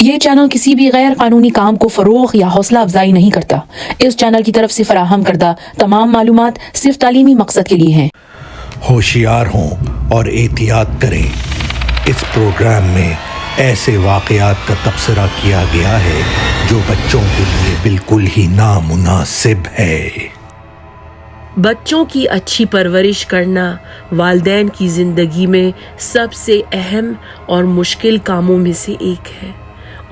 یہ چینل کسی بھی غیر قانونی کام کو فروغ یا حوصلہ افزائی نہیں کرتا۔ اس چینل کی طرف سے فراہم کردہ تمام معلومات صرف تعلیمی مقصد کے لیے ہیں۔ ہوشیار ہوں اور احتیاط کریں۔ اس پروگرام میں ایسے واقعات کا تبصرہ کیا گیا ہے جو بچوں کے لیے بالکل ہی نامناسب ہے۔ بچوں کی اچھی پرورش کرنا والدین کی زندگی میں سب سے اہم اور مشکل کاموں میں سے ایک ہے۔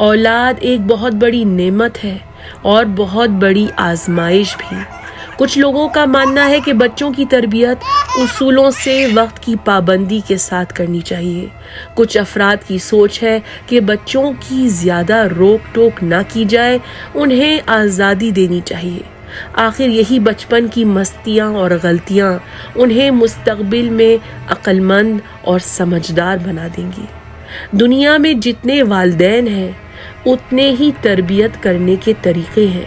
اولاد ایک بہت بڑی نعمت ہے اور بہت بڑی آزمائش بھی۔ کچھ لوگوں کا ماننا ہے کہ بچوں کی تربیت اصولوں سے وقت کی پابندی کے ساتھ کرنی چاہیے۔ کچھ افراد کی سوچ ہے کہ بچوں کی زیادہ روک ٹوک نہ کی جائے، انہیں آزادی دینی چاہیے۔ آخر یہی بچپن کی مستیاں اور غلطیاں انہیں مستقبل میں عقل مند اور سمجھدار بنا دیں گی۔ دنیا میں جتنے والدین ہیں اتنے ہی تربیت کرنے کے طریقے ہیں۔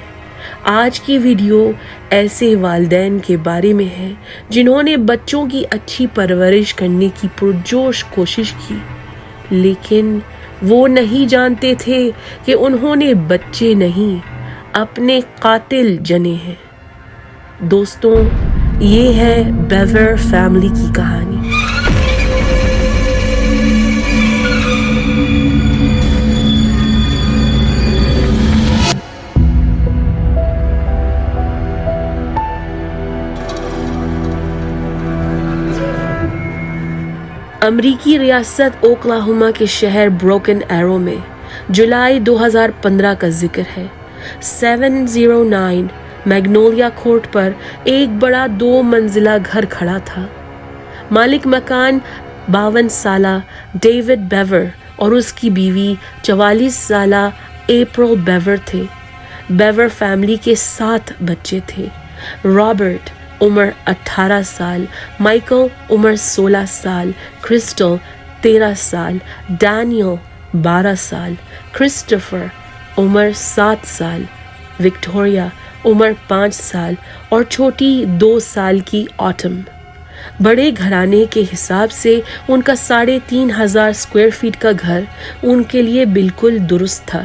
آج کی ویڈیو ایسے والدین کے بارے میں ہے جنہوں نے بچوں کی اچھی پرورش کرنے کی پرجوش کوشش کی، لیکن وہ نہیں جانتے تھے کہ انہوں نے بچے نہیں، اپنے قاتل جنے ہیں۔ دوستوں، یہ ہے بیور فیملی کی کہانی۔ امریکی ریاست اوکلاہوما کے شہر بروکن ایرو میں جولائی 2015 کا ذکر ہے۔ 709 میگنولیا کورٹ پر ایک بڑا 2 منزلہ گھر کھڑا تھا۔ مالک مکان 52 سالہ ڈیوڈ بیور اور اس کی بیوی 44 سالہ اپریل بیور تھے۔ بیور فیملی کے 7 بچے تھے۔ رابرٹ عمر 18 سال، مائیکل عمر 16 سال، کرسٹل 13 سال، ڈینیل 12 سال، کرسٹوفر عمر 7 سال، وکٹوریا عمر 5 سال اور چھوٹی 2 سال کی آٹم۔ بڑے گھرانے کے حساب سے ان کا 3500 اسکوائر فٹ کا گھر ان کے لیے بالکل درست تھا۔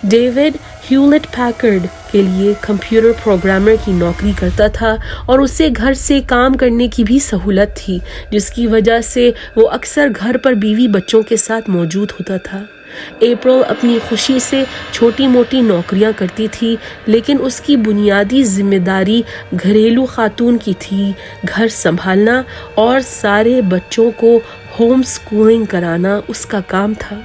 ڈیوڈ ہیولٹ پیکرڈ کے لیے کمپیوٹر پروگرامر کی نوکری کرتا تھا اور اسے گھر سے کام کرنے کی بھی سہولت تھی، جس کی وجہ سے وہ اکثر گھر پر بیوی بچوں کے ساتھ موجود ہوتا تھا۔ اپریل اپنی خوشی سے چھوٹی موٹی نوکریاں کرتی تھی، لیکن اس کی بنیادی ذمہ داری گھریلو خاتون کی تھی۔ گھر سنبھالنا اور سارے بچوں کو ہوم سکولنگ کرانا اس کا کام تھا۔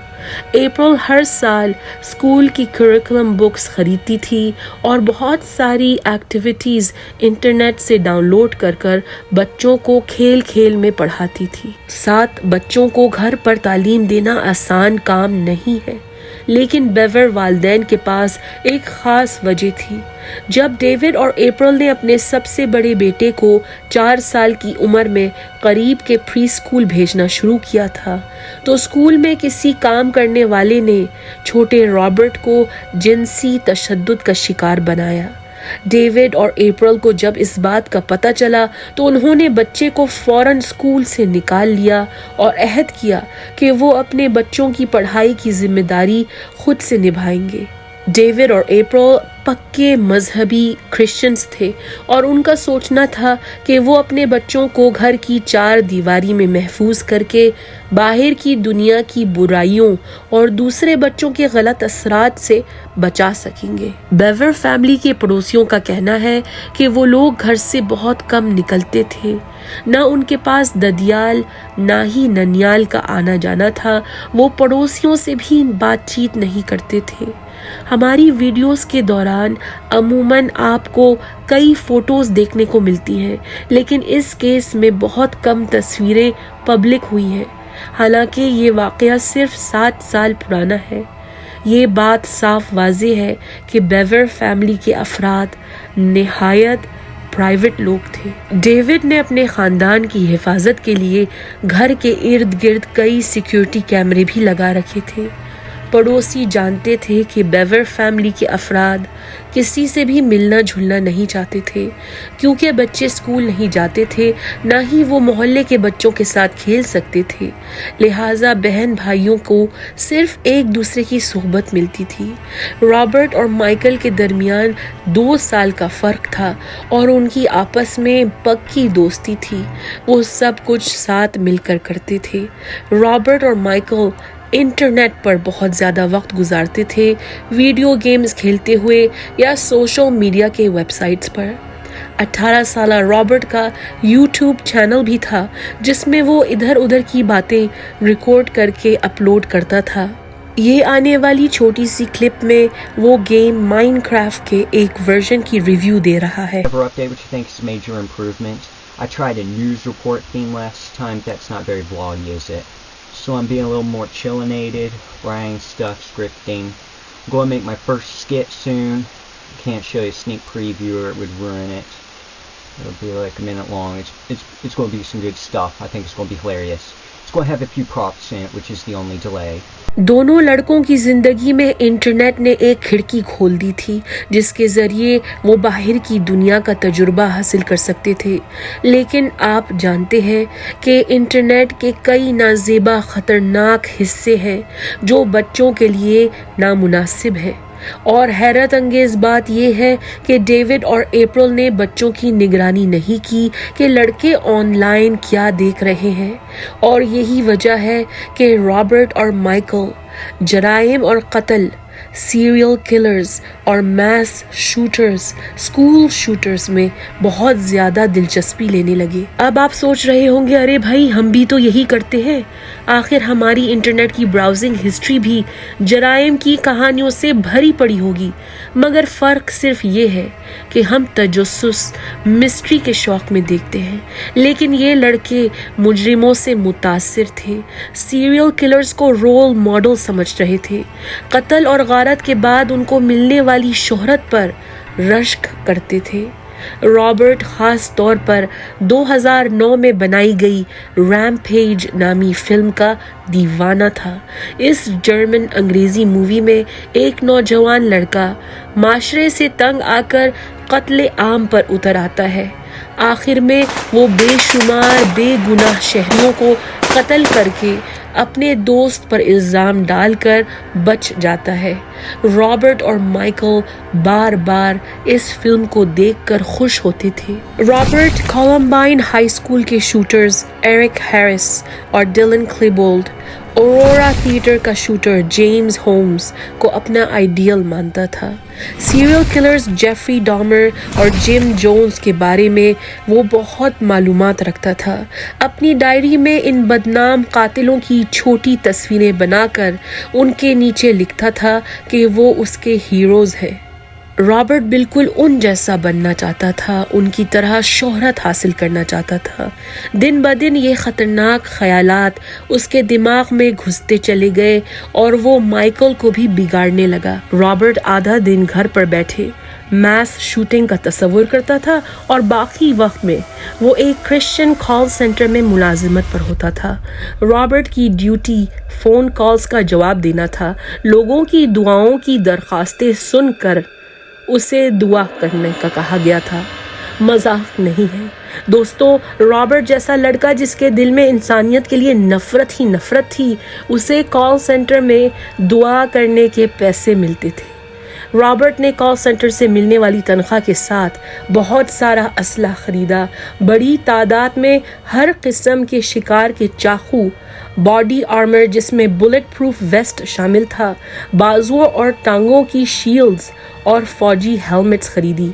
اپریل ہر سال اسکول کی کریکولم بکس خریدتی تھی اور بہت ساری ایکٹیویٹیز انٹرنیٹ سے ڈاؤن لوڈ کر بچوں کو کھیل کھیل میں پڑھاتی تھی۔ 7 بچوں کو گھر پر تعلیم دینا آسان کام نہیں ہے، لیکن بیور والدین کے پاس ایک خاص وجہ تھی۔ جب ڈیوڈ اور اپریل نے اپنے سب سے بڑے بیٹے کو 4 سال کی عمر میں قریب کے پری اسکول بھیجنا شروع کیا تھا، تو اسکول میں کسی کام کرنے والے نے چھوٹے رابرٹ کو جنسی تشدد کا شکار بنایا۔ ڈیوڈ اور اپریل کو جب اس بات کا پتہ چلا تو انہوں نے بچے کو فوراً اسکول سے نکال لیا اور عہد کیا کہ وہ اپنے بچوں کی پڑھائی کی ذمہ داری خود سے نبھائیں گے۔ ڈیوڈ اور اپریل پکے مذہبی کرسچنز تھے اور ان کا سوچنا تھا کہ وہ اپنے بچوں کو گھر کی 4 دیواری میں محفوظ کر کے باہر کی دنیا کی برائیوں اور دوسرے بچوں کے غلط اثرات سے بچا سکیں گے۔ بیور فیملی کے پڑوسیوں کا کہنا ہے کہ وہ لوگ گھر سے بہت کم نکلتے تھے۔ نہ ان کے پاس ددیال نہ ہی ننیال کا آنا جانا تھا۔ وہ پڑوسیوں سے بھی بات چیت نہیں کرتے تھے۔ ہماری ویڈیوز کے دوران عموماً آپ کو کئی فوٹوز دیکھنے کو ملتی ہیں، لیکن اس کیس میں بہت کم تصویریں پبلک ہوئی ہیں، حالانکہ یہ واقعہ صرف 7 سال پرانا ہے۔ یہ بات صاف واضح ہے کہ بیور فیملی کے افراد نہایت پرائیویٹ لوگ تھے۔ ڈیوڈ نے اپنے خاندان کی حفاظت کے لیے گھر کے ارد گرد کئی سیکیورٹی کیمرے بھی لگا رکھے تھے۔ पड़ोसी जानते थे कि बेवर फैमिली के अफराद किसी से भी मिलना जुलना नहीं चाहते थे, क्योंकि बच्चे स्कूल नहीं जाते थे, ना ही वो मोहल्ले के बच्चों के साथ खेल सकते थे। लिहाजा बहन भाइयों को सिर्फ एक दूसरे की सोहबत मिलती थी। रॉबर्ट और माइकल के दरमियान 2 साल का फ़र्क था और उनकी आपस में पक्की दोस्ती थी। वो सब कुछ साथ मिलकर करते थे। रॉबर्ट और माइकल इंटरनेट पर बहुत ज़्यादा वक्त गुजारते थे, वीडियो गेम्स खेलते हुए या सोशल मीडिया के वेबसाइट्स पर। 18 साल रॉबर्ट का यूट्यूब चैनल भी था, जिसमें वो इधर उधर की बातें रिकॉर्ड करके अपलोड करता था। ये आने वाली छोटी सी क्लिप में वो गेम माइनक्राफ्ट के एक वर्जन की रिव्यू दे रहा है। Update, which I think is a major improvement. I tried a news report theme last time. That's not very vloggy, is it? So I'm being a little more chillinated, writing stuff, scripting. I'm going to make my first skit soon. Can't show you a sneak preview or it would ruin it. It'll be like a minute long. It's going to be some good stuff. I think it's going to be hilarious. It's going to have a few props in it, which is the only delay. दोनों लड़कों की जिंदगी में internet ने एक खिड़की खोल दी थी, जिसके जरिए वो बाहर की दुनिया का तजुर्बा हासिल कर सकते थे। लेकिन आप जानते हैं कि इंटरनेट के कई नाजेबा खतरनाक हिस्से हैं जो बच्चों के लिए नामुनासिब है। और हैरत अंगेज बात यह है कि डेविड और अप्रैल ने बच्चों की निगरानी नहीं की कि लड़के ऑनलाइन क्या देख रहे हैं, और यही वजह है कि रॉबर्ट और माइकल जराइम और कत्ल, सीरियल किलर्स और मैस शूटर्स, स्कूल शूटर्स में बहुत ज़्यादा दिलचस्पी लेने लगे। अब आप सोच रहे होंगे, अरे भाई हम भी तो यही करते हैं। आखिर हमारी इंटरनेट की ब्राउजिंग हिस्ट्री भी जराइम की कहानियों से भरी पड़ी होगी, मगर फ़र्क सिर्फ ये है कि हम तजस्सुस, मिस्ट्री के शौक में देखते हैं, लेकिन ये लड़के मुजरिमों से मुतासिर थे, सीरियल किलर्स को रोल मॉडल समझ रहे थे, कत्ल और गारत के बाद उनको मिलने वाली शोहरत पर रश्क करते थे। रॉबर्ट खास तौर पर 2009 में बनाई गई रैम्पेज नामी फिल्म का दीवाना था। इस जर्मन अंग्रेजी मूवी में एक नौजवान लड़का माशरे से तंग आकर कत्ले आम पर उतर आता है। आखिर में वो बेशुमार बेगुनाह शहरियों को कत्ल करके अपने दोस्त पर इल्ज़ाम डालकर बच जाता है। रॉबर्ट और माइकल बार बार इस फिल्म को देखकर खुश होते थे। रॉबर्ट कोलम्बाइन हाई स्कूल के शूटर्स एरिक हैरिस और डिलन क्लीबोल्ड, ऑरोरा थिएटर का शूटर जेम्स होम्स को अपना आइडियल मानता था। सीरियल किलर्स जेफरी डॉमर और जिम जोन्स के बारे में वो बहुत मालूमात रखता था। अपनी डायरी में इन बदनाम कातिलों की छोटी तस्वीरें बनाकर उनके नीचे लिखता था कि वो उसके हीरोज़ हैं। रॉबर्ट बिल्कुल उन जैसा बनना चाहता था, उनकी तरह शोहरत हासिल करना चाहता था। दिन ब दिन ये ख़तरनाक ख़यालात उसके दिमाग में घुसते चले गए और वो माइकल को भी बिगाड़ने लगा। रॉबर्ट आधा दिन घर पर बैठे मैस शूटिंग का तस्वुर करता था और बाकी वक्त में वो एक क्रिश्चियन कॉल सेंटर में मुलाजिमत पर होता था। रॉबर्ट की ड्यूटी फ़ोन कॉल्स का जवाब देना था। लोगों की दुआओं की दरख्वास्तें सुनकर उसे दुआ करने का कहा गया था। मजाक नहीं है दोस्तों, रॉबर्ट जैसा लड़का जिसके दिल में इंसानियत के लिए नफरत ही नफरत थी, उसे कॉल सेंटर में दुआ करने के पैसे मिलते थे। रॉबर्ट ने कॉल सेंटर से मिलने वाली तनख्वाह के साथ बहुत सारा असला खरीदा। बड़ी तादाद में हर किस्म के शिकार के चाकू, बॉडी आर्मर जिसमें बुलेट प्रूफ वेस्ट शामिल था, बाजुओं और टांगों की शील्ड्स और फौजी हेलमेट्स खरीदी।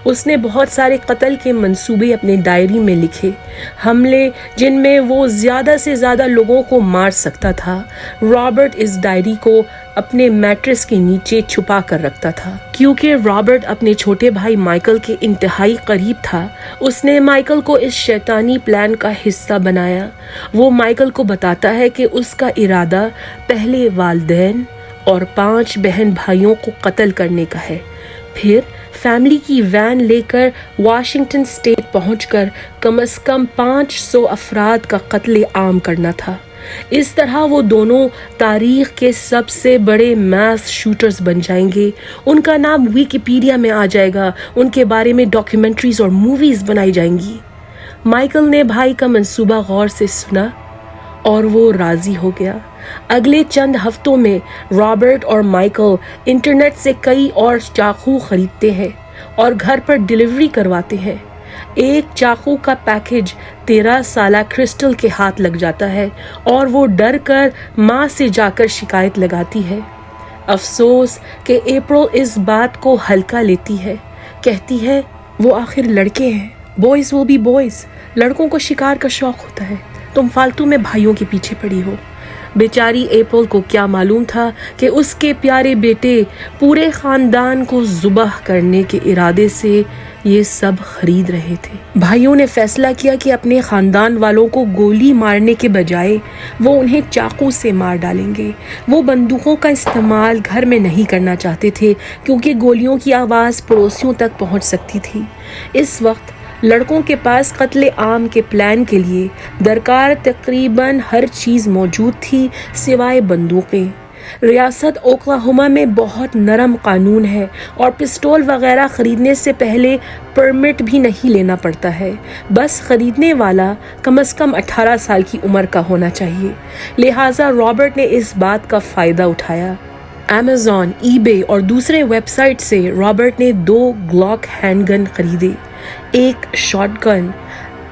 उसने बहुत सारे कत्ल के मंसूबे अपने डायरी में लिखे, हमले जिनमें वो ज़्यादा से ज़्यादा लोगों को मार सकता था। रॉबर्ट इस डायरी को अपने मैट्रेस के नीचे छुपा कर रखता था। क्योंकि रॉबर्ट अपने छोटे भाई माइकल के इंतहाई करीब था, उसने माइकल को इस शैतानी प्लान का हिस्सा बनाया। वो माइकल को बताता है कि उसका इरादा पहले वालिदैन और 5 बहन भाइयों को कत्ल करने का है, फिर फैमिली की वैन लेकर वाशिंगटन स्टेट पहुंचकर कम से कम 500 अफराद का कत्ले आम करना था। اس طرح وہ دونوں تاریخ کے سب سے بڑے میس شوٹرز بن جائیں گے. ان کا نام ویکیپیڈیا میں آ جائے گا. ان کے بارے میں ڈاکیومنٹریز اور موویز بنائی جائیں گی. مائیکل نے بھائی کا منصوبہ غور سے سنا اور وہ راضی ہو گیا. اگلے چند ہفتوں میں رابرٹ اور مائیکل انٹرنیٹ سے کئی اور چاقو خریدتے ہیں اور گھر پر ڈیلیوری کرواتے ہیں. ایک چاقو کا پیکج 13 سالہ کرسٹل کے ہاتھ لگ جاتا ہے اور وہ ڈر کر ماں سے جا کر شکایت لگاتی ہے. افسوس کہ اپریل اس بات کو ہلکا لیتی ہے. کہتی ہے وہ آخر لڑکے ہیں. بوائز وہ بھی بوائز. لڑکوں کو شکار کا شوق ہوتا ہے. تم فالتو میں بھائیوں کے پیچھے پڑی ہو. بیچاری اپریل کو کیا معلوم تھا کہ اس کے پیارے بیٹے پورے خاندان کو ذبح کرنے کے ارادے سے یہ سب خرید رہے تھے. بھائیوں نے فیصلہ کیا کہ اپنے خاندان والوں کو گولی مارنے کے بجائے وہ انہیں چاقو سے مار ڈالیں گے. وہ بندوقوں کا استعمال گھر میں نہیں کرنا چاہتے تھے کیونکہ گولیوں کی آواز پڑوسیوں تک پہنچ سکتی تھی. اس وقت لڑکوں کے پاس قتل عام کے پلان کے لیے درکار تقریباً ہر چیز موجود تھی سوائے بندوقیں. ریاست اوکلاہوما میں بہت نرم قانون ہے اور پسٹول وغیرہ خریدنے سے پہلے پرمٹ بھی نہیں لینا پڑتا ہے. بس خریدنے والا کم از کم 18 سال کی عمر کا ہونا چاہیے. لہٰذا رابرٹ نے اس بات کا فائدہ اٹھایا. امیزون، ای بے اور دوسرے ویب سائٹ سے رابرٹ نے 2 گلاک ہینڈ گن خریدے، ایک شاٹ گن،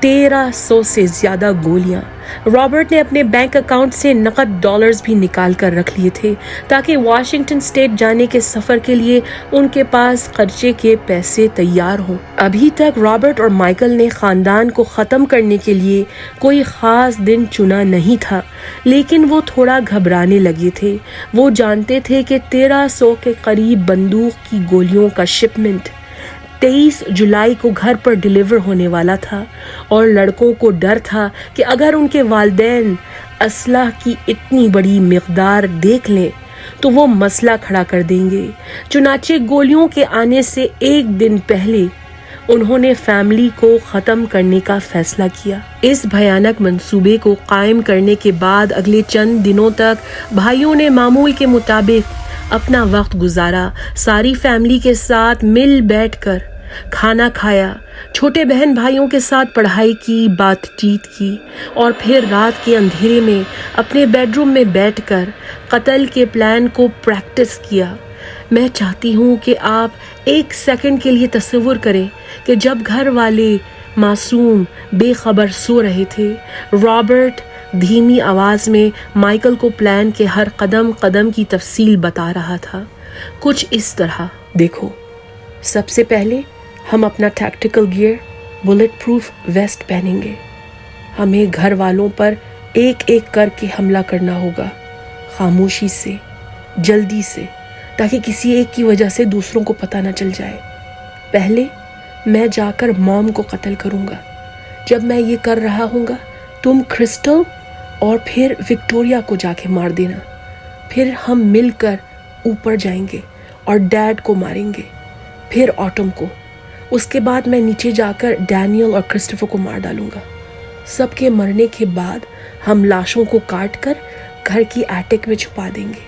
1300 سے زیادہ گولیاں. رابرٹ نے اپنے بینک اکاؤنٹ سے نقد ڈالرز بھی نکال کر رکھ لیے تھے تاکہ واشنگٹن اسٹیٹ جانے کے سفر کے لیے ان کے پاس خرچے کے پیسے تیار ہوں. ابھی تک رابرٹ اور مائیکل نے خاندان کو ختم کرنے کے لیے کوئی خاص دن چنا نہیں تھا، لیکن وہ تھوڑا گھبرانے لگے تھے. وہ جانتے تھے کہ 1300 کے قریب بندوق کی گولیوں کا شپمنٹ 23 جولائی کو گھر پر ڈیلیور ہونے والا تھا اور لڑکوں کو ڈر تھا کہ اگر ان کے والدین اسلحہ کی اتنی بڑی مقدار دیکھ لیں تو وہ مسئلہ کھڑا کر دیں گے. چنانچہ گولیوں کے آنے سے ایک دن پہلے انہوں نے فیملی کو ختم کرنے کا فیصلہ کیا. اس بھیانک منصوبے کو قائم کرنے کے بعد اگلے چند دنوں تک بھائیوں نے معمول کے مطابق اپنا وقت گزارا. ساری فیملی کے ساتھ مل بیٹھ کر کھانا کھایا، چھوٹے بہن بھائیوں کے ساتھ پڑھائی کی، بات چیت کی اور پھر رات کے اندھیرے میں اپنے بیڈ روم میں بیٹھ کر قتل کے پلان کو پریکٹس کیا. میں چاہتی ہوں کہ آپ ایک سیکنڈ کے لیے تصور کریں کہ جب گھر والے معصوم بے خبر سو رہے تھے، رابرٹ دھیمی آواز میں مائیکل کو پلان کے ہر قدم قدم کی تفصیل بتا رہا تھا. کچھ اس طرح، دیکھو، سب سے پہلے ہم اپنا tactical gear, bullet proof vest پہنیں گے. ہمیں گھر والوں پر ایک ایک کر کے حملہ کرنا ہوگا، خاموشی سے، جلدی سے، تاکہ کسی ایک کی وجہ سے دوسروں کو پتہ نہ چل جائے. پہلے میں جا کر موم کو قتل کروں گا. جب میں یہ کر رہا ہوں گا تم کرسٹل اور پھر وکٹوریا کو جا کے مار دینا. پھر ہم مل کر اوپر جائیں گے اور ڈیڈ کو ماریں گے، پھر آٹم کو. اس کے بعد میں نیچے جا کر ڈینیل اور کرسٹوفر کو مار ڈالوں گا. سب کے مرنے کے بعد ہم لاشوں کو کاٹ کر گھر کی ایٹک میں چھپا دیں گے.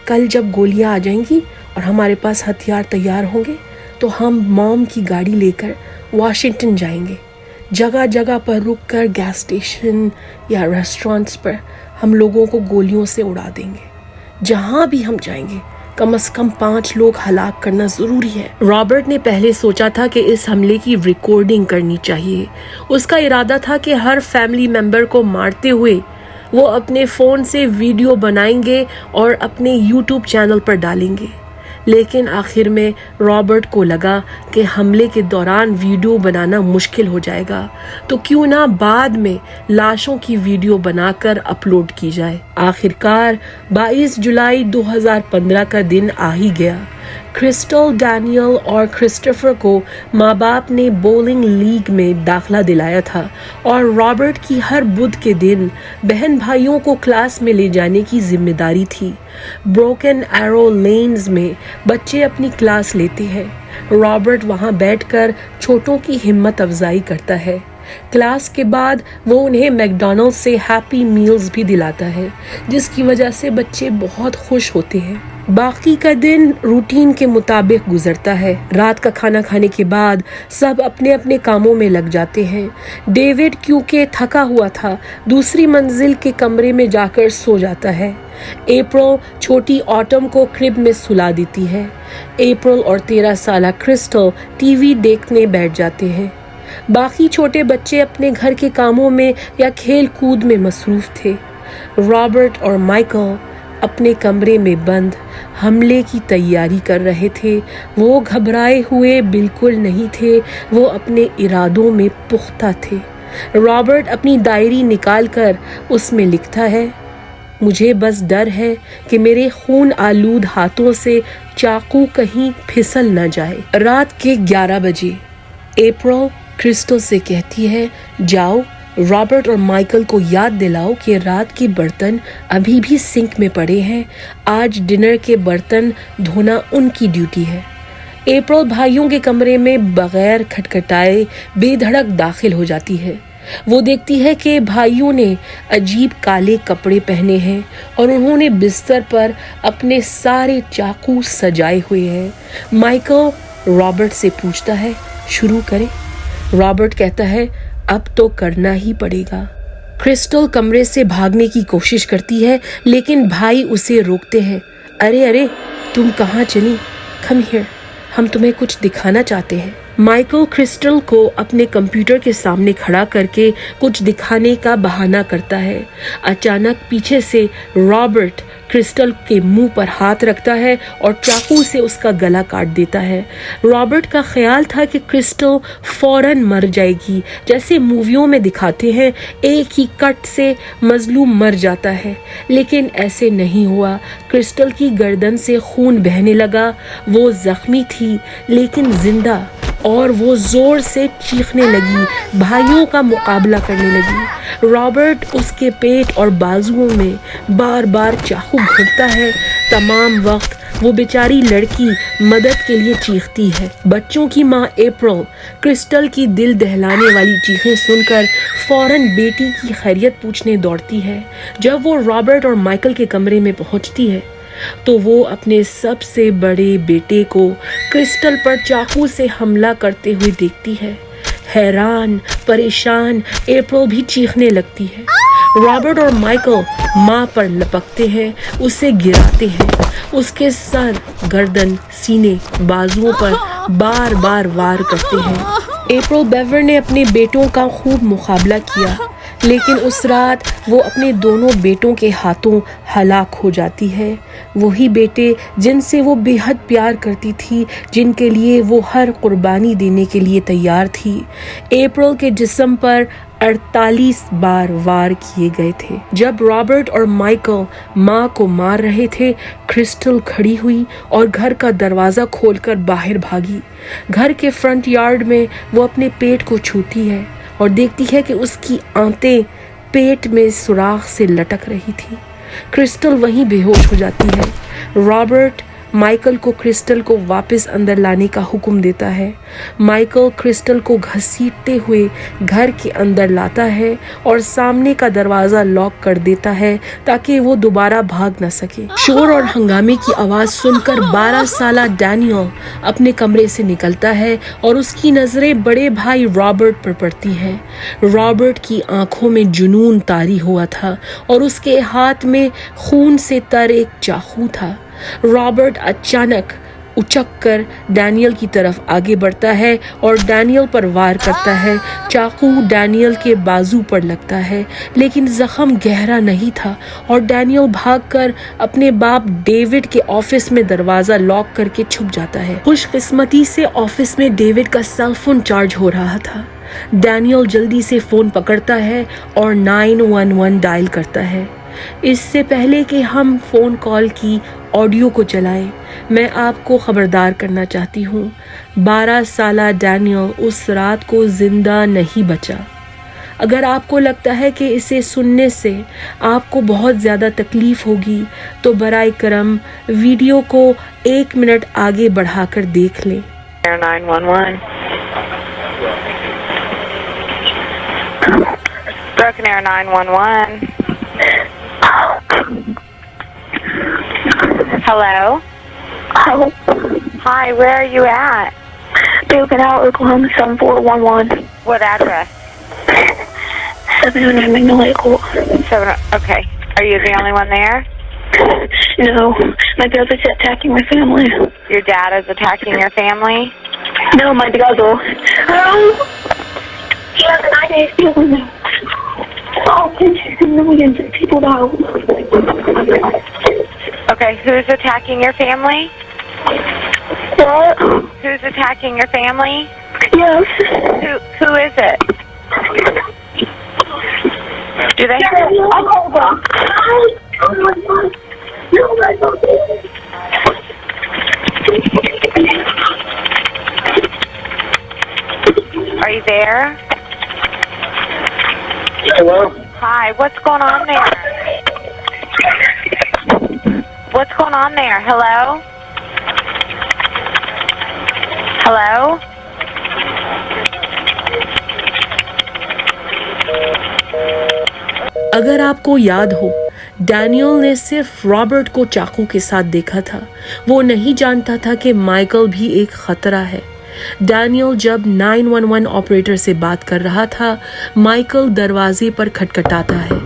کل جب گولیاں آ جائیں گی اور ہمارے پاس ہتھیار تیار ہوں گے تو ہم موم کی گاڑی لے کر واشنگٹن جائیں گے. جگہ جگہ پر رک کر گیس اسٹیشن یا ریسٹورانٹس پر ہم لوگوں کو گولیوں سے اڑا دیں گے. جہاں بھی ہم جائیں گے کم از کم 5 لوگ ہلاک کرنا ضروری ہے. رابرٹ نے پہلے سوچا تھا کہ اس حملے کی ریکارڈنگ کرنی چاہیے. اس کا ارادہ تھا کہ ہر فیملی ممبر کو مارتے ہوئے وہ اپنے فون سے ویڈیو بنائیں گے اور اپنے یوٹیوب چینل پر ڈالیں گے. لیکن آخر میں رابرٹ کو لگا کہ حملے کے دوران ویڈیو بنانا مشکل ہو جائے گا، تو کیوں نہ بعد میں لاشوں کی ویڈیو بنا کر اپلوڈ کی جائے. آخرکار 22 جولائی 2015 کا دن آ ہی گیا. کرسٹل، ڈینیل اور کرسٹوفر کو ماں باپ نے بولنگ لیگ میں داخلہ دلایا تھا اور رابرٹ کی ہر بدھ کے دن بہن بھائیوں کو کلاس میں لے جانے کی ذمہ داری تھی. بروکن ایرو لینز میں بچے اپنی کلاس لیتے ہیں. رابرٹ وہاں بیٹھ کر چھوٹوں کی ہمت افزائی کرتا ہے. क्लास के बाद वो उन्हें मैकडॉनल्ड्स से हैप्पी मील्स भी दिलाता है, जिसकी वजह से बच्चे बहुत खुश होते हैं। बाकी का दिन रूटीन के मुताबिक गुजरता है। रात का खाना खाने के बाद सब अपने अपने कामों में लग जाते हैं। डेविड क्योंकि थका हुआ था, दूसरी मंजिल के कमरे में जाकर सो जाता है। अप्रैल छोटी ऑटम को क्रिब में सुला देती है। अप्रैल और 13 साला क्रिस्टल टीवी देखने बैठ जाते हैं। बाकी छोटे बच्चे अपने घर के कामों में या खेल कूद में मसरूफ थे। रॉबर्ट और माइकल अपने कमरे में बंद हमले की तैयारी कर रहे थे। वो घबराए हुए बिल्कुल नहीं थे, वो अपने इरादों में पुख्ता थे। रॉबर्ट अपनी डायरी निकालकर उसमें लिखता है, मुझे बस डर है कि मेरे खून आलूद हाथों से चाकू कहीं फिसल न जाए। रात के 11 बजे अप्रैल क्रिस्टल से कहती है, जाओ रॉबर्ट और माइकल को याद दिलाओ कि रात के बर्तन अभी भी सिंक में पड़े हैं। आज डिनर के बर्तन धोना उनकी ड्यूटी है। अप्रैल भाइयों के कमरे में बगैर खटखटाए बेधड़क दाखिल हो जाती है। वो देखती है कि भाइयों ने अजीब काले कपड़े पहने हैं और उन्होंने बिस्तर पर अपने सारे चाकू सजाए हुए हैं। माइकल रॉबर्ट से पूछता है, शुरू करें? रॉबर्ट कहता है, अब तो करना ही पड़ेगा। क्रिस्टल कमरे से भागने की कोशिश करती है, लेकिन भाई उसे रोकते हैं। अरे अरे, तुम कहाँ चली? कम हियर, हम तुम्हें कुछ दिखाना चाहते हैं। माइकल क्रिस्टल को अपने कंप्यूटर के सामने खड़ा करके कुछ दिखाने का बहाना करता है। अचानक पीछे से रॉबर्ट क्रिस्टल के मुंह पर हाथ रखता है और चाकू से उसका गला काट देता है। रॉबर्ट का ख्याल था कि क्रिस्टल फौरन मर जाएगी, जैसे मूवियों में दिखाते हैं, एक ही कट से मजलूम मर जाता है, लेकिन ऐसे नहीं हुआ। क्रिस्टल की गर्दन से खून बहने लगा। वो जख्मी थी लेकिन जिंदा, और वो जोर से चीखने लगी, भाइयों का मुकाबला करने लगी। रॉबर्ट उसके पेट और बाजुओं में बार बार चाकू घोंपता है। तमाम वक्त वो बेचारी लड़की मदद के लिए चीखती है। बच्चों की माँ अप्रैल क्रिस्टल की दिल दहलाने वाली चीखें सुनकर फौरन बेटी की खैरियत पूछने दौड़ती है। जब वो रॉबर्ट और माइकल के कमरे में पहुंचती है तो वो अपने सबसे बड़े बेटे को क्रिस्टल पर चाकू से हमला करते हुए देखती है। हैरान परेशान अप्रैल भी चीखने लगती है। रॉबर्ट और माइकल माँ पर लपकते हैं, उसे गिराते हैं, उसके सर, गर्दन, सीने, बाजुओं पर बार बार वार करते हैं। अप्रैल बेवर ने अपने बेटों का खूब मुकाबला किया, लेकिन उस रात वो अपने दोनों बेटों के हाथों हलाक हो जाती है। वही बेटे जिनसे वो बेहद प्यार करती थी, जिनके लिए वो हर कुर्बानी देने के लिए तैयार थी। अप्रैल के जिस्म पर 48 बार वार किए गए थे। जब रॉबर्ट और माइकल माँ को मार रहे थे, क्रिस्टल खड़ी हुई और घर का दरवाज़ा खोलकर बाहर भागी। घर के फ्रंट यार्ड में वो अपने पेट को छूती है और देखती है कि उसकी आंतें पेट में सुराख से लटक रही थी। क्रिस्टल वहीं बेहोश हो जाती है। रॉबर्ट माइकल को क्रिस्टल को वापस अंदर लाने का हुक्म देता है। माइकल क्रिस्टल को घसीटते हुए घर के अंदर लाता है और सामने का दरवाज़ा लॉक कर देता है ताकि वो दोबारा भाग न सके। शोर और हंगामे की आवाज़ सुनकर 12 साला डैनियल अपने कमरे से निकलता है और उसकी नज़रें बड़े भाई रॉबर्ट पर पड़ती हैं। रॉबर्ट की आंखों में जुनून तारी हुआ था और उसके हाथ में खून से तर एक चाकू था। रॉबर्ट अचानक उचक कर डैनियल की तरफ आगे बढ़ता है और डैनियल पर वार करता है। चाकू डैनियल के बाजू पर लगता है, लेकिन जख्म गहरा नहीं था और डैनियल भागकर अपने बाप डेविड के ऑफिस में दरवाज़ा लॉक करके छुप जाता है। खुशकिस्मती से ऑफिस में डेविड का सेल फोन चार्ज हो रहा था। डैनियल जल्दी से फ़ोन पकड़ता है और 911 डायल करता है। इससे पहले कि हम फ़ोन कॉल की ऑडियो को चलाएं, मैं आपको ख़बरदार करना चाहती हूँ, 12 साला डैनियल उस रात को ज़िंदा नहीं बचा। अगर आपको लगता है कि इसे सुनने से आपको बहुत ज़्यादा तकलीफ़ होगी तो बराए करम वीडियो को 1 मिनट आगे बढ़ाकर देख लें। 911. Broken Arrow 911. Hello? Hello. Hi, where are you at? Broken Arrow, Oklahoma 7411. What address? 709 Magnolia Court. Okay. Are you the only one there? No, my brother's attacking my family. Your dad is attacking your family? No, my brother. Oh, he has an ID stealing me. Oh, millions of people now. Okay, who's attacking your family? What? Who's attacking your family? Yes. Who is it? Do they? I'll call back. Are you there? Hello? Hi, what's going on there? What's going on there? Hello? Hello? अगर आपको याद हो, Daniel ने सिर्फ Robert को चाकू के साथ देखा था। वो नहीं जानता था कि माइकल भी एक खतरा है। डैनियल जब 911 ऑपरेटर से बात कर रहा था, माइकल दरवाजे पर खटखटाता है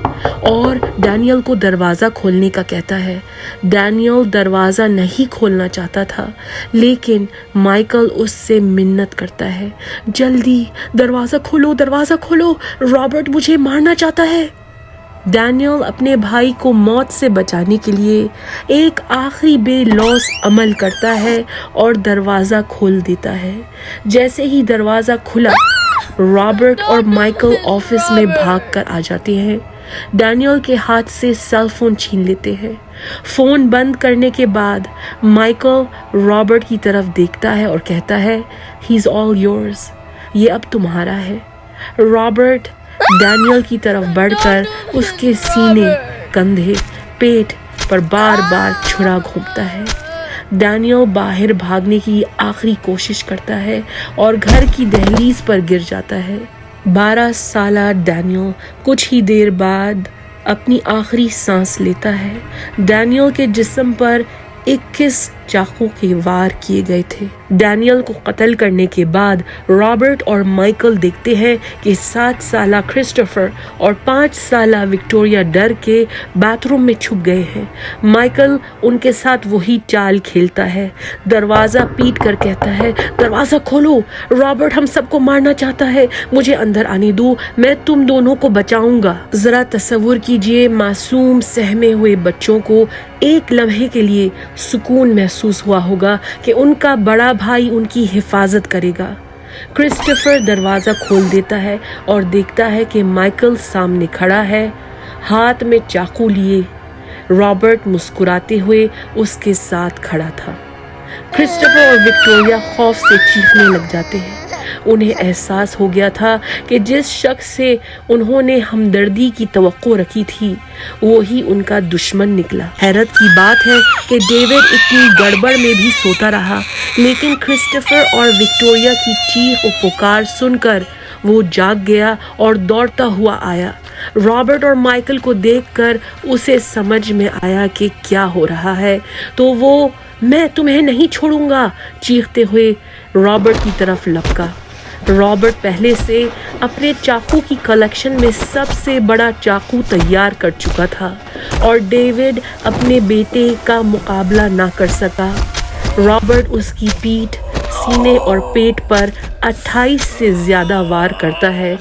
और डैनियल को दरवाज़ा खोलने का कहता है। डैनियल दरवाज़ा नहीं खोलना चाहता था, लेकिन माइकल उससे मिन्नत करता है, जल्दी दरवाज़ा खोलो, रॉबर्ट मुझे मारना चाहता है। डैनियल अपने भाई को मौत से बचाने के लिए एक आखिरी बेलौस अमल करता है और दरवाज़ा खोल देता है। जैसे ही दरवाज़ा खुला, रॉबर्ट और माइकल ऑफिस में भागकर आ जाते हैं। डैनियल के हाथ से सेल फोन छीन लेते हैं। फ़ोन बंद करने के बाद माइकल रॉबर्ट की तरफ देखता है और कहता है, ही इज़ ऑल योर्स, ये अब तुम्हारा है। रॉबर्ट डैनियल की तरफ बढ़कर उसके सीने, कंधे, पेट पर बार बार छुरा घोंपता है। डैनियल बाहर भागने की आखिरी कोशिश करता है और घर की दहलीज पर गिर जाता है। 12 साला डैनियल कुछ ही देर बाद अपनी आखिरी सांस लेता है। डैनियल के जिस्म पर 21 चाकू के वार किए गए थे। डैनियल को कत्ल करने के बाद रॉबर्ट और माइकल देखते हैं कि 7 साला क्रिस्टोफर और 5 साला विक्टोरिया डर के बाथरूम में छुप गए हैं। माइकल उनके साथ वही चाल खेलता है, दरवाज़ा पीट कर कहता है, दरवाज़ा खोलो, रॉबर्ट हम सबको मारना चाहता है, मुझे अंदर आने दो, मैं तुम दोनों को बचाऊंगा। ज़रा तसव्वुर कीजिए, मासूम सहमे हुए बच्चों को एक लम्हे के लिए सुकून महसूस हुआ होगा कि उनका बड़ा भाई उनकी हिफाजत करेगा। क्रिस्टोफर दरवाज़ा खोल देता है और देखता है कि माइकल सामने खड़ा है, हाथ में चाकू लिए। रॉबर्ट मुस्कुराते हुए उसके साथ खड़ा था। क्रिस्टोफर और विक्टोरिया खौफ से चीखने लग जाते हैं। उन्हें एहसास हो गया था कि जिस शख्स से उन्होंने हमदर्दी की तवक्को रखी थी, वो ही उनका दुश्मन निकला। हैरत की बात है कि डेविड इतनी गड़बड़ में भी सोता रहा, लेकिन क्रिस्टोफर और विक्टोरिया की चीख और पुकार सुनकर वो जाग गया और दौड़ता हुआ आया। रॉबर्ट और माइकल को देखकर उसे समझ में आया कि क्या हो रहा है, तो वो मैं तुम्हें नहीं छोड़ूंगा चीखते हुए रॉबर्ट की तरफ लपका। रॉबर्ट पहले से अपने चाकू की कलेक्शन में सबसे बड़ा चाकू तैयार कर चुका था और डेविड अपने बेटे का मुकाबला ना कर सका। रॉबर्ट उसकी पीठ, सीने और पेट पर 28 से ज़्यादा वार करता है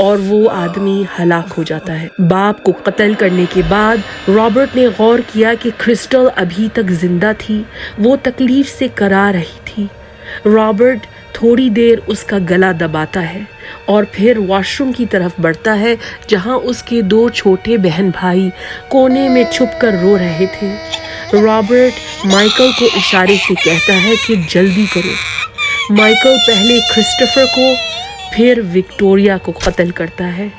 और वो आदमी हलाक हो जाता है। बाप को कत्ल करने के बाद रॉबर्ट ने गौर किया कि क्रिस्टल अभी तक जिंदा थी, वो तकलीफ से करा रही थी। रॉबर्ट थोड़ी देर उसका गला दबाता है और फिर वॉशरूम की तरफ बढ़ता है, जहां उसके 2 छोटे बहन भाई कोने में छुपकर रो रहे थे। रॉबर्ट माइकल को इशारे से कहता है कि जल्दी करो। माइकल पहले क्रिस्टोफर को, फिर विक्टोरिया को कत्ल करता है।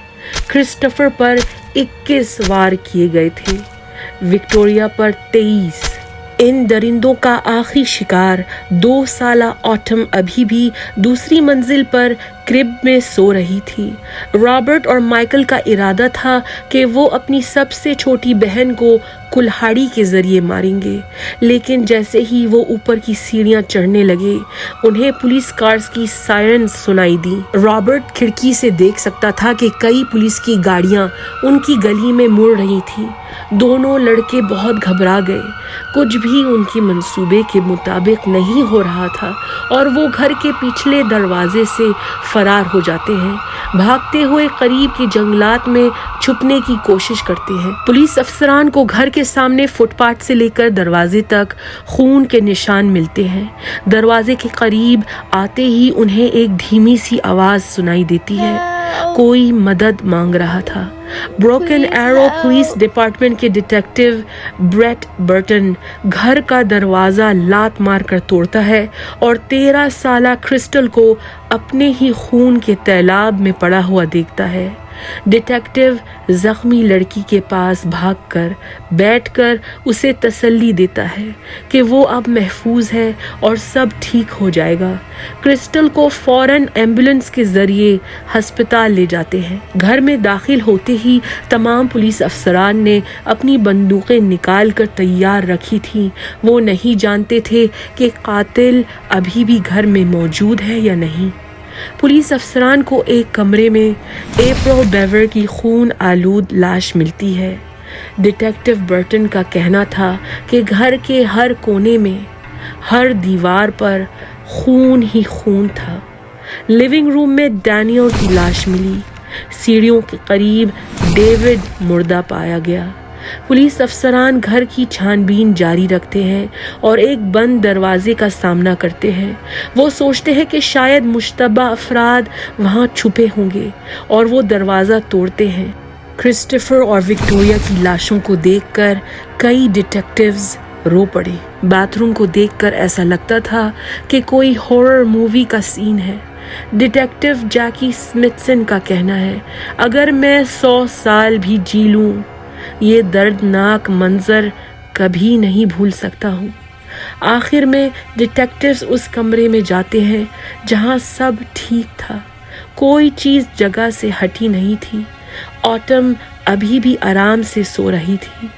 क्रिस्टोफर पर 21 वार किए गए थे, विक्टोरिया पर 23। इन दरिंदों का आखिरी शिकार 2 साला ऑटम अभी भी दूसरी मंजिल पर क्रिब में सो रही थी। रॉबर्ट और माइकल का इरादा था कि वो अपनी सबसे छोटी बहन को कुल्हाड़ी के जरिए मारेंगे, लेकिन जैसे ही वो ऊपर की सीढ़ियां चढ़ने लगे उन्हें पुलिस कार्स की सायरन सुनाई दी। रॉबर्ट खिड़की से देख सकता था कि कई पुलिस की गाड़ियां उनकी गली में मुड़ रही थी। दोनों लड़के बहुत घबरा गए। कुछ भी उनके मंसूबे के मुताबिक नहीं हो रहा था और वो घर के पिछले दरवाजे से फरार हो जाते हैं। भागते हुए करीब के जंगलात में छुपने की कोशिश करते हैं। पुलिस अफसरान को घर के सामने फुटपाथ से लेकर दरवाजे तक खून के निशान मिलते हैं। दरवाजे के करीब आते ही उन्हें एक धीमी सी आवाज सुनाई देती है। कोई मदद मांग रहा था। ब्रोकन एरो पुलिस डिपार्टमेंट के डिटेक्टिव ब्रेट बर्टन घर का दरवाजा लात मार कर तोड़ता है और 13 साला क्रिस्टल को अपने ही खून के तालाब में पड़ा हुआ देखता है। डिटेक्टिव जख्मी लड़की के पास भागकर बैठकर उसे तसल्ली देता है कि वो अब महफूज है और सब ठीक हो जाएगा। क्रिस्टल को फौरन एम्बुलेंस के जरिए अस्पताल ले जाते हैं। घर में दाखिल होते ही तमाम पुलिस अफसरान ने अपनी बंदूकें निकाल कर तैयार रखी थी। वो नहीं जानते थे कि कातिल अभी भी घर में मौजूद है या नहीं। पुलिस अफसरान को एक कमरे में अप्रैल बेवर की खून आलूद लाश मिलती है। डिटेक्टिव बर्टन का कहना था कि घर के हर कोने में, हर दीवार पर खून ही खून था। लिविंग रूम में डैनियल की लाश मिली। सीढ़ियों के करीब डेविड मुर्दा पाया गया। पुलिस अफसरान घर की छानबीन जारी रखते हैं और एक बंद दरवाजे का सामना करते हैं। वो सोचते हैं कि शायद मुश्तबा अफराद वहां छुपे होंगे और वो दरवाज़ा तोड़ते हैं। क्रिस्टोफर और विक्टोरिया की लाशों को देखकर कई डिटेक्टिव्स रो पड़े। बाथरूम को देखकर ऐसा लगता था कि कोई हॉरर मूवी का सीन है। डिटेक्टिव जैकी स्मिथसन का कहना है, अगर मैं 100 साल भी जी लूं, ये दर्दनाक मंजर कभी नहीं भूल सकता हूँ। आखिर में डिटेक्टिव्स उस कमरे में जाते हैं जहाँ सब ठीक था। कोई चीज़ जगह से हटी नहीं थी। ऑटम अभी भी आराम से सो रही थी।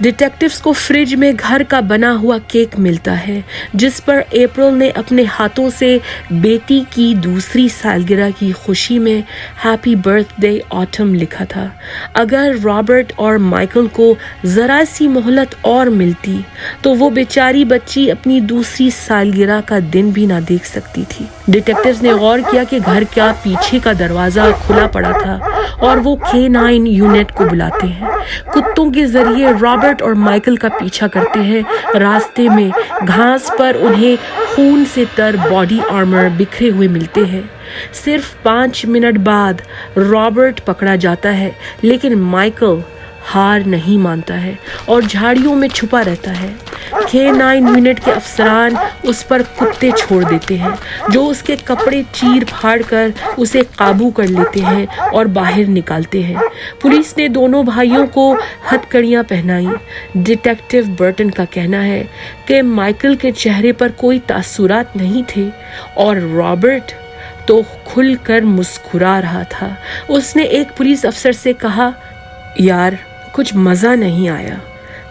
डिटेक्टिव्स को फ्रिज में घर का बना हुआ केक मिलता है जिस पर अप्रैल ने अपने हाथों से बेटी की दूसरी सालगिरह की खुशी में हैप्पी बर्थडे ऑटम लिखा था। अगर रॉबर्ट और माइकल को ज़रा सी मोहलत और मिलती तो वो बेचारी बच्ची अपनी दूसरी सालगिरह का दिन भी ना देख सकती थी। डिटेक्टिव्स ने गौर किया कि घर का पीछे का दरवाज़ा खुला पड़ा था और वो K9 यूनिट को बुलाते हैं। कुत्तों के जरिए रॉबर्ट और माइकल का पीछा करते हैं। रास्ते में घास पर उन्हें खून से तर बॉडी आर्मर बिखरे हुए मिलते हैं। सिर्फ 5 मिनट बाद रॉबर्ट पकड़ा जाता है, लेकिन माइकल हार नहीं मानता है और झाड़ियों में छुपा रहता है। K9 यूनिट के अफसरान उस पर कुत्ते छोड़ देते हैं जो उसके कपड़े चीर फाड़ कर उसे काबू कर लेते हैं और बाहर निकालते हैं। पुलिस ने दोनों भाइयों को हथकड़ियां पहनाई। डिटेक्टिव बर्टन का कहना है कि माइकल के चेहरे पर कोई तासुरात नहीं थे और रॉबर्ट तो खुलकर मुस्कुरा रहा था। उसने एक पुलिस अफसर से कहा, यार कुछ मज़ा नहीं आया,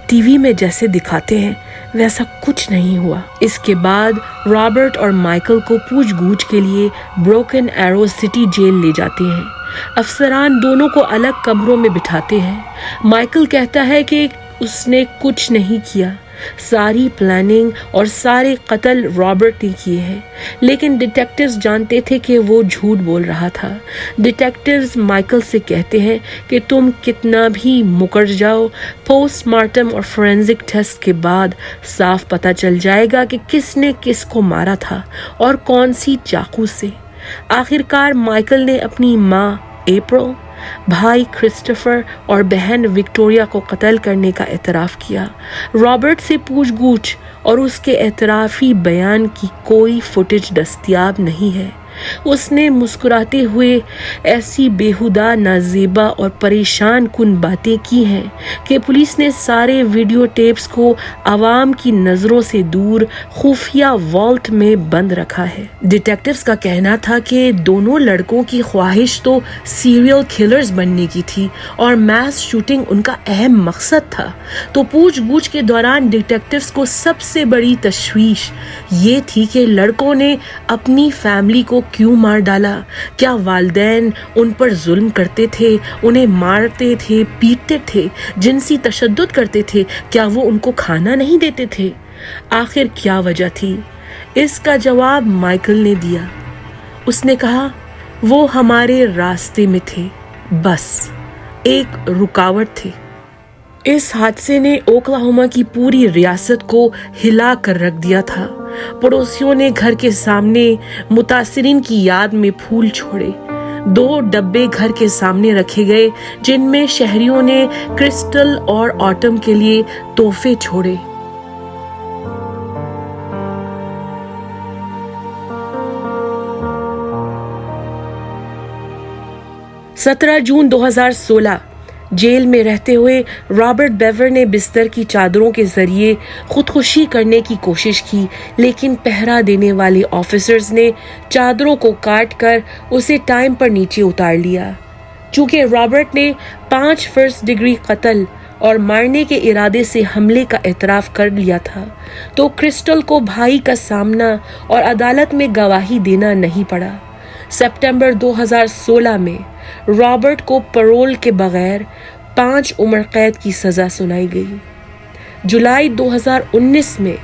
टीवी में जैसे दिखाते हैं वैसा कुछ नहीं हुआ। इसके बाद रॉबर्ट और माइकल को पूछगूछ के लिए ब्रोकन एरो सिटी जेल ले जाते हैं। अफसरान दोनों को अलग कमरों में बिठाते हैं। माइकल कहता है कि उसने कुछ नहीं किया, सारी प्लानिंग और सारे कत्ल रॉबर्ट ने किए हैं, लेकिन डिटेक्टिव्स जानते थे कि वो झूठ बोल रहा था। डिटेक्टिव्स माइकल से कहते हैं कि तुम कितना भी मुकर जाओ, पोस्टमार्टम और फोरेंसिक टेस्ट के बाद साफ पता चल जाएगा कि किसने किसको मारा था और कौन सी चाकू से। आखिरकार माइकल ने अपनी माँ अप्रैल, भाई क्रिस्टोफर और बहन विक्टोरिया को कत्ल करने का एतराफ़ किया। रॉबर्ट से पूछगूछ और उसके एतराफ़ी बयान की कोई फुटेज दस्तयाब नहीं है। उसने मुस्कुराते हुए ऐसी बेहुदा, नाजेबा और परेशान कुन बातें की हैं कि पुलिस ने सारे वीडियो टेप्स को आवाम की नजरों से दूर खुफिया वॉल्ट में बंद रखा है। डिटेक्टिव्स का कहना था कि दोनों लड़कों की ख्वाहिश तो सीरियल किलर्स बनने की थी और मैस शूटिंग उनका अहम मकसद था। तो पूछगछ के दौरान डिटेक्टिव्स को सबसे बड़ी तशवीश ये थी कि लड़कों ने अपनी फैमिली को क्यों मार डाला। क्या वालिदैन उन पर जुल्म करते थे, उन्हें मारते थे, पीटते थे, जिनसी तशद्दुद करते थे? क्या वो उनको खाना नहीं देते थे? आखिर क्या वजह थी? इसका जवाब माइकल ने दिया। उसने कहा, वो हमारे रास्ते में थे, बस एक रुकावट थे। इस हादसे ने ओक्लाहोमा की पूरी रियासत को हिला कर रख दिया था। पड़ोसियों ने घर के सामने मुतासिरीन की याद में फूल छोड़े। 2 डब्बे घर के सामने रखे गए जिनमें शहरियों ने क्रिस्टल और ऑटम के लिए तोहफे छोड़े। सत्रह जून 2016 जेल में रहते हुए रॉबर्ट बेवर ने बिस्तर की चादरों के जरिए खुदकुशी करने की कोशिश की, लेकिन पहरा देने वाले ऑफिसर्स ने चादरों को काट कर उसे टाइम पर नीचे उतार लिया। चूंकि रॉबर्ट ने 5 फर्स्ट डिग्री कत्ल और मारने के इरादे से हमले का एतराफ कर लिया था, तो क्रिस्टल को भाई का सामना और अदालत में गवाही देना नहीं पड़ा। सितंबर 2016 में रॉबर्ट को पैरोल के बगैर 5 उम्र कैद की सजा सुनाई गई। जुलाई 2019 में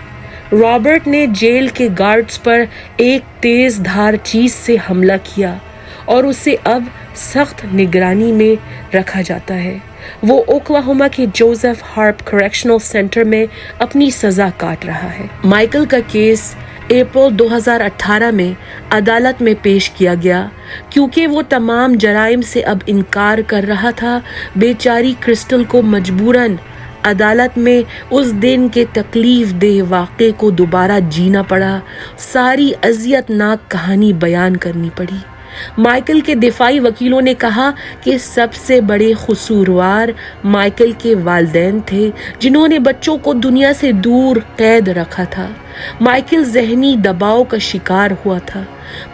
रॉबर्ट ने जेल के गार्ड्स पर एक तेज धार चीज से हमला किया और उसे अब सख्त निगरानी में रखा जाता है। वो ओक्लाहोमा के जोसेफ हार्प करेक्शनल सेंटर में अपनी सजा काट रहा है। माइकल का केस अप्रैल 2018 में अदालत में पेश किया गया। क्योंकि वो तमाम जराइम से अब इनकार कर रहा था, बेचारी क्रिस्टल को मजबूरन अदालत में उस दिन के तकलीफ देह वाक़े को दोबारा जीना पड़ा। सारी अज़ियतनाक कहानी बयान करनी पड़ी। माइकल के दिफाई वकीलों ने कहा कि सबसे बड़े कसूरवार माइकल के वालिदैन थे, जिन्होंने बच्चों को दुनिया से दूर कैद रखा था। माइकल ज़हनी दबाव का शिकार हुआ था।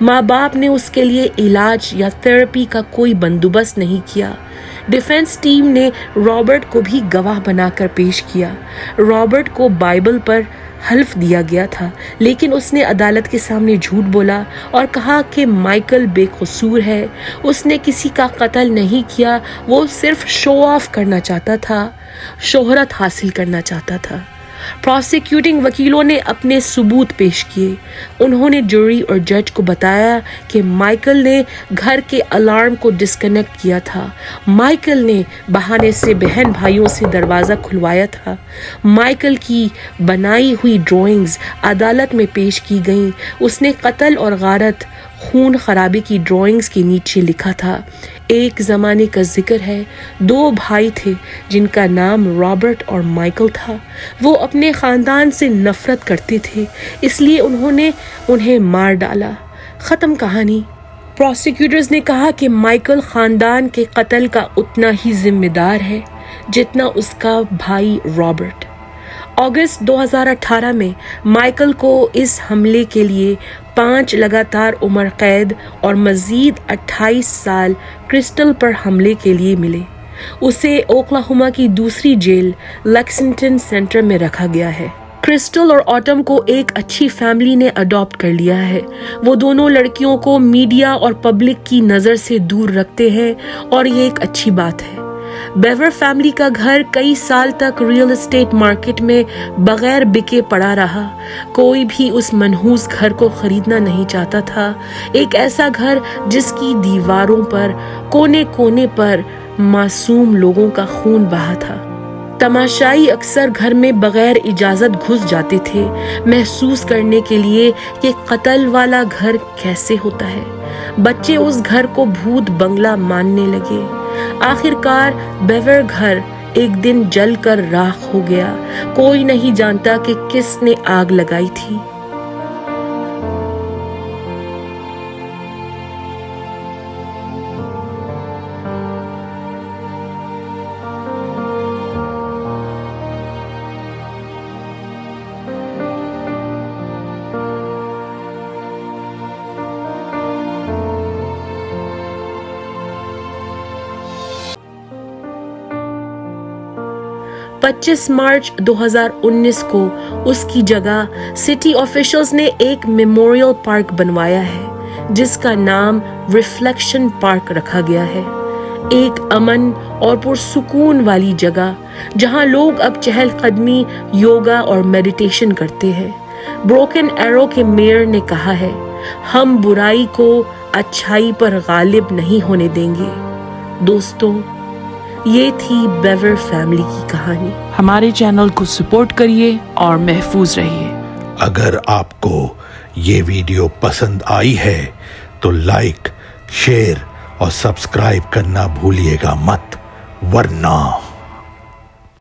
माँ बाप ने उसके लिए इलाज या थेरेपी का कोई बंदोबस्त नहीं किया। डिफेंस टीम ने रॉबर्ट को भी गवाह बनाकर पेश किया। रॉबर्ट को बाइबल पर हल्फ दिया गया था, लेकिन उसने अदालत के सामने झूठ बोला और कहा कि माइकल बेकसूर है, उसने किसी का कत्ल नहीं किया, वो सिर्फ शो ऑफ करना चाहता था, शोहरत हासिल करना चाहता था। प्रोसिक्यूटिंग वकीलों ने अपने सबूत पेश किए। उन्होंने जूरी और जज को बताया कि माइकल ने घर के अलार्म को डिस्कनेक्ट किया था। माइकल ने बहाने से बहन भाइयों से दरवाज़ा खुलवाया था। माइकल की बनाई हुई ड्राइंग्स अदालत में पेश की गईं। उसने कत्ल और गारत, खून खराबे की ड्राइंग्स के नीचे लिखा था। एक ज़माने का जिक्र है, 2 भाई थे जिनका नाम रॉबर्ट और माइकल था। वो अपने ख़ानदान से नफ़रत करते थे, इसलिए उन्होंने उन्हें मार डाला। ख़त्म कहानी। प्रोसिक्यूटर्स ने कहा कि माइकल ख़ानदान के कत्ल का उतना ही जिम्मेदार है जितना उसका भाई रॉबर्ट। अगस्त 2018 में माइकल को इस हमले के लिए 5 लगातार उम्र कैद और मज़ीद 28 साल क्रिस्टल पर हमले के लिए मिले। उसे ओक्लाहोमा की दूसरी जेल लेक्सिंगटन सेंटर में रखा गया है। क्रिस्टल और ऑटम को एक अच्छी फैमिली ने अडॉप्ट कर लिया है। वो दोनों लड़कियों को मीडिया और पब्लिक की नज़र से दूर रखते हैं और ये एक अच्छी बात है। बेवर फैमिली का घर कई साल तक रियल एस्टेट मार्केट में बगैर बिके पड़ा रहा। कोई भी उस मनहूस घर को खरीदना नहीं चाहता था। एक ऐसा घर जिसकी दीवारों पर कोने कोने पर मासूम लोगों का खून बहा था। तमाशाई अक्सर घर में बगैर इजाजत घुस जाते थे, महसूस करने के लिए कि कत्ल वाला घर कैसे होता है। बच्चे उस घर को भूत बंगला मानने लगे। आखिरकार बेवर घर एक दिन जलकर राख हो गया। कोई नहीं जानता कि किसने आग लगाई थी। 25 मार्च 2019 को उसकी जगह सिटी ऑफिशियल्स ने एक मेमोरियल पार्क बनवाया है जिसका नाम रिफ्लेक्शन पार्क रखा गया है। एक अमन और पुरसुकून वाली जगह जहां लोग अब चहलकदमी, योगा और मेडिटेशन करते हैं। ब्रोकन एरो के मेयर ने कहा है, हम बुराई को अच्छाई पर गालिब नहीं होने देंगे। दोस्तों, ये थी बेवर फैमिली की कहानी। हमारे चैनल को सपोर्ट करिए और महफूज रहिए। अगर आपको ये वीडियो पसंद आई है तो लाइक, शेयर और सब्सक्राइब करना भूलिएगा मत, वरना